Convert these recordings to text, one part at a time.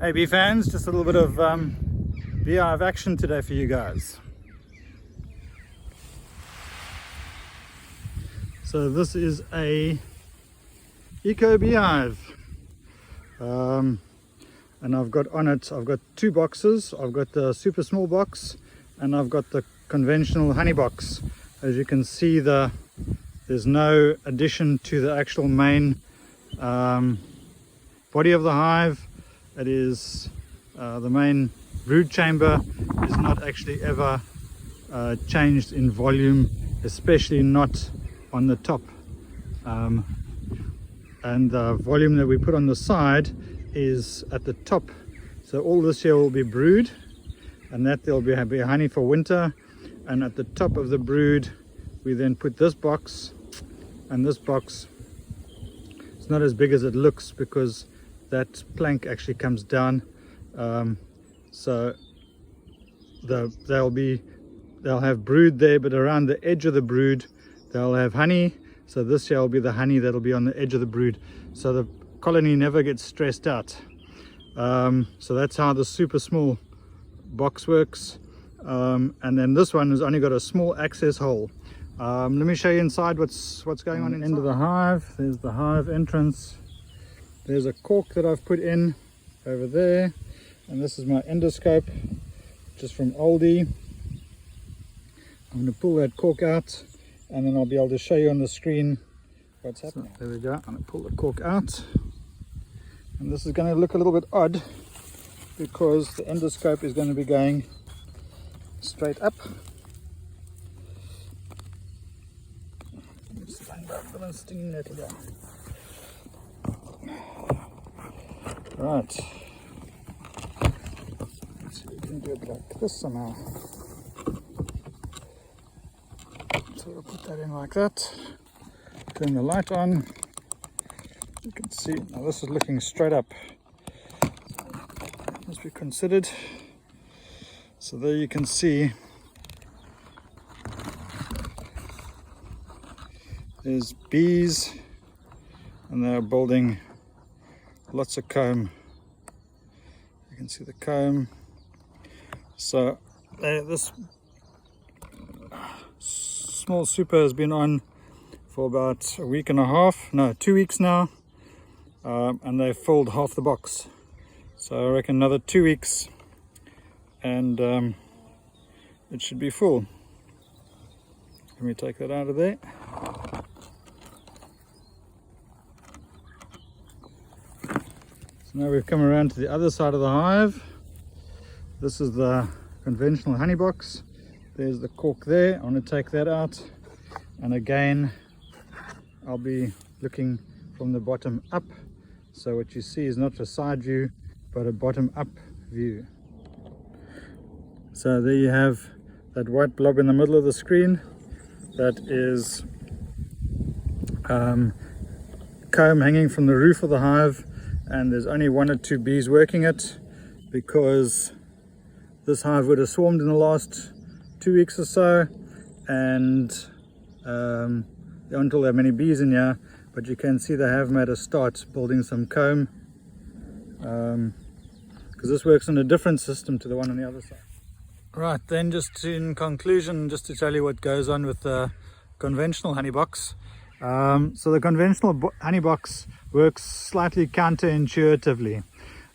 Hey bee fans, just a little bit of beehive action today for you guys. So this is a Eco-Beehive, and I've got on it, I've got two boxes. I've got the super small box and I've got the conventional honey box. As you can see, there's no addition to the actual main body of the hive. It is the main brood chamber is not actually ever changed in volume, especially not on the top, and the volume that we put on the side is at the top. So all this here will be brood, and that there'll be honey for winter, and at the top of the brood we then put this box, and this box is not as big as it looks because that plank actually comes down, so they'll have brood there, but around the edge of the brood they'll have honey. So this here will be the honey that'll be on the edge of the brood, so the colony never gets stressed out. So that's how the super small box works, and then this one has only got a small access hole. Let me show you inside what's going on inside. End of the hive, there's the hive entrance. There's a cork that I've put in over there, and this is my endoscope, just from Aldi. I'm going to pull that cork out, and then I'll be able to show you on the screen what's happening. So there we go. I'm going to pull the cork out, and this is going to look a little bit odd because the endoscope is going to be going straight up. Right, so we can do it like this somehow. So we'll put that in like that, turn the light on. You can see now this is looking straight up, must be considered. So there you can see there's bees, and they're building lots of comb. You can see the comb. So this small super has been on for about a week and a half, no, 2 weeks now, and they've filled half the box. So I reckon another 2 weeks and it should be full. Let me take that out of there. So now we've come around to the other side of the hive. This is the conventional honey box. There's the cork there. I want to take that out, and again I'll be looking from the bottom up, so what you see is not a side view but a bottom up view. So there you have that white blob in the middle of the screen. That is comb hanging from the roof of the hive, and there's only 1 or 2 bees working it because this hive would have swarmed in the last 2 weeks or so, and they don't have many bees in here, but you can see they have made a start building some comb, because this works on a different system to the one on the other side. Right, then just in conclusion, just to tell you what goes on with the conventional honey box. So the conventional honey box works slightly counterintuitively.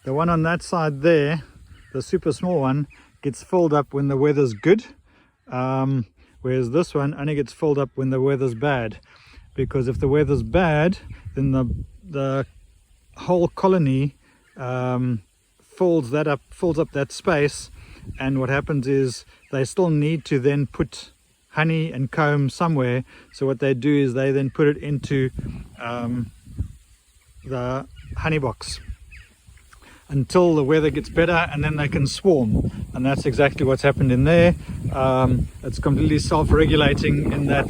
The one on that side there, the super small one, gets filled up when the weather's good, whereas this one only gets filled up when the weather's bad. Because if the weather's bad, then the whole colony fills up that space, and what happens is they still need to then put honey and comb somewhere. So what they do is they then put it into the honey box until the weather gets better, and then they can swarm, and that's exactly what's happened in there. It's completely self-regulating in that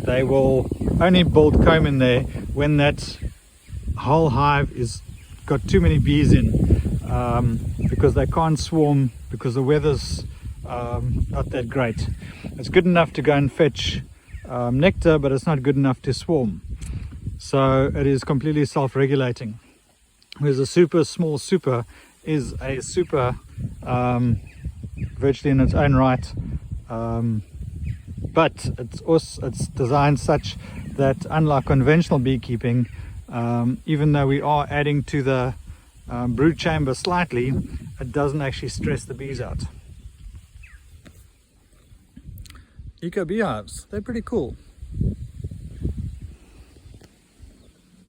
they will only build comb in there when that whole hive is got too many bees in, because they can't swarm because the weather's not that great. It's good enough to go and fetch nectar, but it's not good enough to swarm. So it is completely self-regulating. Whereas a super small super is a super virtually in its own right, but it's designed such that, unlike conventional beekeeping, even though we are adding to the brood chamber slightly, it doesn't actually stress the bees out. Eco beehives, they're pretty cool.